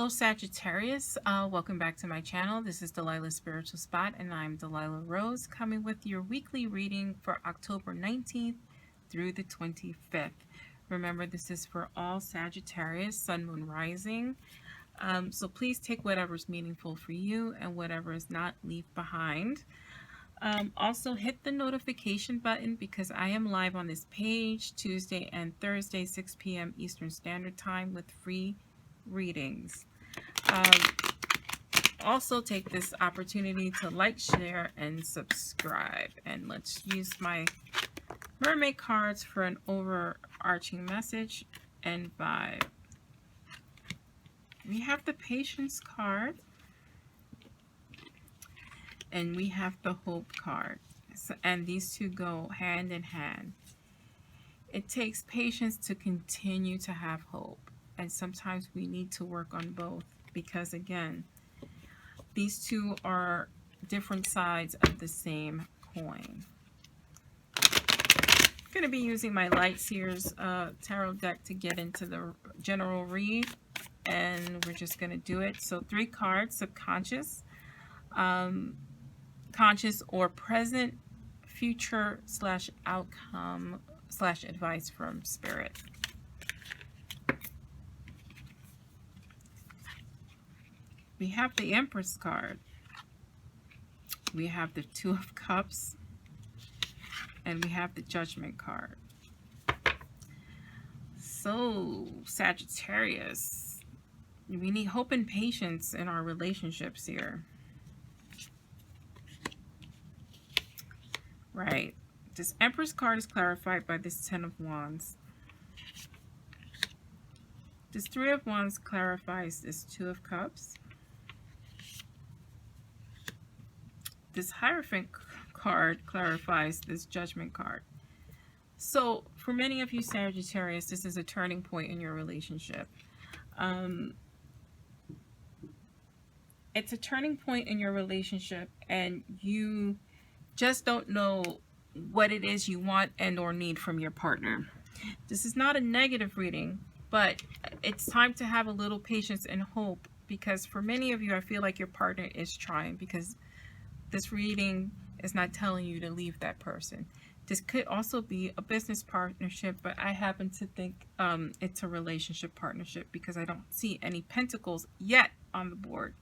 Hello Sagittarius, welcome back to my channel. This is Delilahs Spiritual Spot and I'm Delilah Rose coming with your weekly reading for October 19th through the 25th. Remember, this is for all Sagittarius, Sun, Moon, Rising. So please take whatever's meaningful for you and whatever is not, leave behind. Also hit the notification button because I am live on this page Tuesday and Thursday 6 p.m. Eastern Standard Time with free readings. Also take this opportunity to like, share, and subscribe. And let's use my mermaid cards for an overarching message and vibe. We have the Patience card and we have the Hope card. And these two go hand in hand. It takes patience to continue to have hope. And sometimes we need to work on both because, again, these two are different sides of the same coin. I'm going to be using my Light Seers tarot deck to get into the general read. And we're just going to do it. So 3 cards: subconscious, conscious or present, future / outcome / advice from Spirit. We have the Empress card. We have the Two of Cups. And we have the Judgment card. So, Sagittarius, we need hope and patience in our relationships here. Right. This Empress card is clarified by this Ten of Wands. This Three of Wands clarifies this Two of Cups. This Hierophant card clarifies this Judgment card. So for many of you Sagittarius, this is a turning point in your relationship. It's a turning point in your relationship and you just don't know what it is you want and or need from your partner. This is not a negative reading, but it's time to have a little patience and hope, because for many of you, I feel like your partner is trying, because this reading is not telling you to leave that person. This could also be a business partnership, but I happen to think it's a relationship partnership because I don't see any pentacles yet on the board.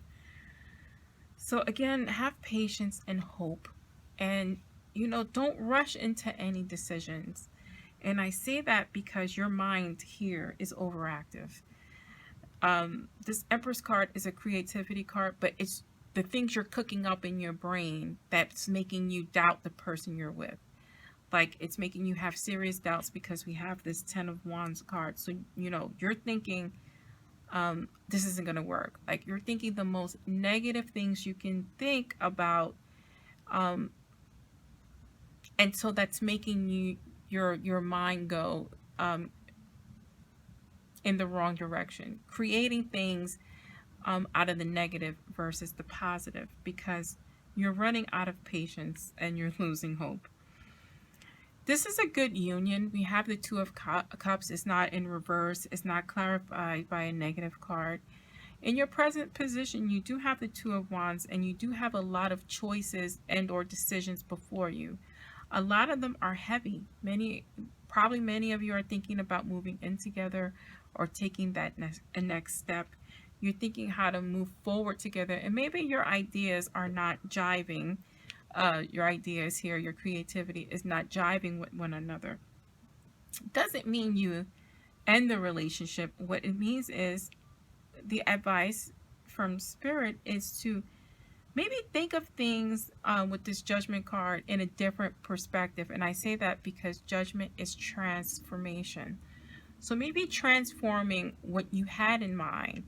So again, have patience and hope. And, you know, don't rush into any decisions. And I say that because your mind here is overactive. This Empress card is a creativity card, but it's the things you're cooking up in your brain that's making you doubt the person you're with. Like, it's making you have serious doubts because we have this Ten of Wands card. So, you know, you're thinking, this isn't going to work. Like, you're thinking the most negative things you can think about. And so that's making your mind go in the wrong direction, creating things out of the negative versus the positive, because you're running out of patience and you're losing hope. This is a good union. We have the Two of Cups. It's not in reverse. It's not clarified by a negative card. In your present position, you do have the Two of Wands, and you do have a lot of choices and or decisions before you. A lot of them are heavy. Probably many of you are thinking about moving in together or taking that next step. You're thinking how to move forward together, and maybe your ideas are not jiving. Your ideas here, your creativity is not jiving with one another. Doesn't mean you end the relationship. What it means is the advice from Spirit is to maybe think of things with this Judgment card in a different perspective. And I say that because Judgment is transformation. So maybe transforming what you had in mind,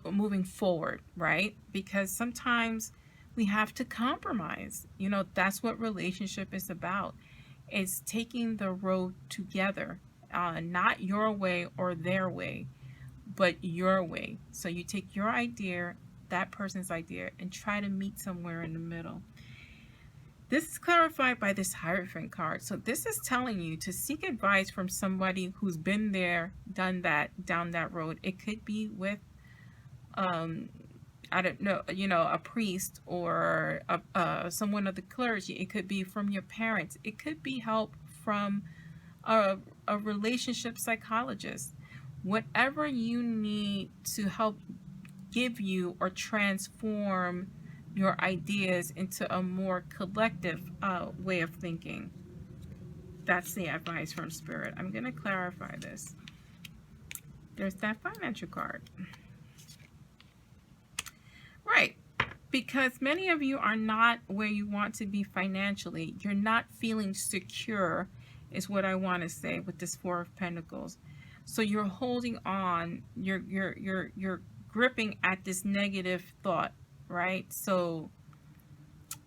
moving forward, right? Because sometimes we have to compromise. You know, that's what relationship is about. It's taking the road together, not your way or their way, but your way. So you take your idea, that person's idea, and try to meet somewhere in the middle. This is clarified by this Hierophant card. So this is telling you to seek advice from somebody who's been there, done that, down that road. It could be with, I don't know, a priest or someone of the clergy. It could be from your parents. It could be help from a relationship psychologist. Whatever you need to help give you or transform your ideas into a more collective way of thinking. That's the advice from Spirit. I'm going to clarify this. There's that financial card. Right. Because many of you are not where you want to be financially. You're not feeling secure, is what I want to say with this Four of Pentacles. So you're holding on. You're gripping at this negative thought, right? So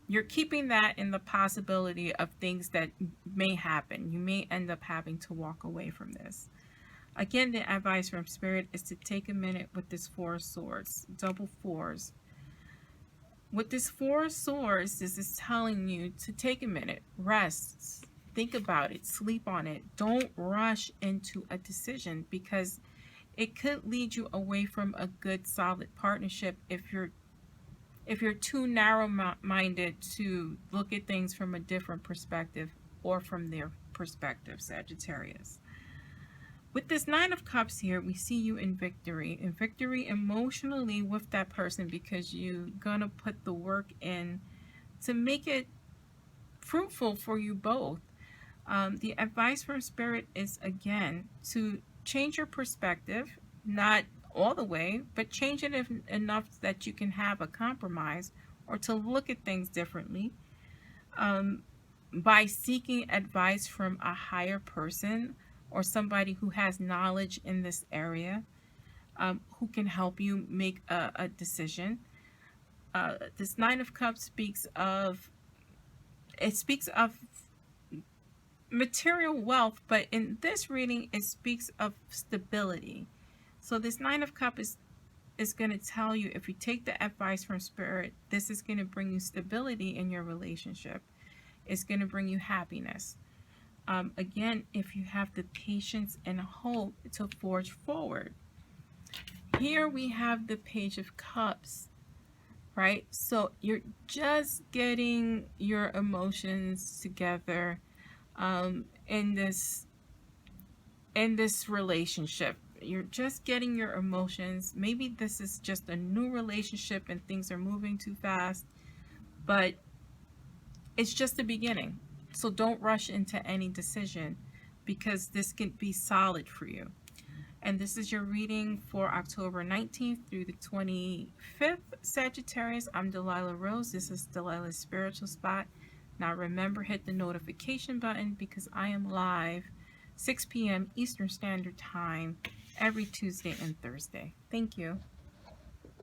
you're keeping that in the possibility of things that may happen. You may end up having to walk away from this. Again, the advice from Spirit is to take a minute with this Four of Swords, double fours. With this Four of Swords, this is telling you to take a minute, rest, think about it, sleep on it. Don't rush into a decision, because it could lead you away from a good, solid partnership if you're too narrow-minded to look at things from a different perspective or from their perspective, Sagittarius. With this Nine of Cups here, we see you in victory emotionally with that person, because you're gonna put the work in to make it fruitful for you both. The advice from Spirit is, again, to change your perspective, not all the way, but change it enough that you can have a compromise or to look at things differently, by seeking advice from a higher person or somebody who has knowledge in this area, who can help you make a decision. This Nine of Cups speaks of material wealth, but in this reading it speaks of stability. So this Nine of Cups is going to tell you, if you take the advice from Spirit, this is going to bring you stability in your relationship. It's going to bring you happiness. Again, if you have the patience and hope to forge forward. Here we have the Page of Cups, right? So you're just getting your emotions together in this relationship. You're just getting your emotions. Maybe this is just a new relationship and things are moving too fast, but it's just the beginning. So don't rush into any decision, because this can be solid for you. And this is your reading for October 19th through the 25th, Sagittarius. I'm Delilah Rose. This is Delilah's Spiritual Spot. Now remember, hit the notification button, because I am live 6 p.m. Eastern Standard Time every Tuesday and Thursday. Thank you.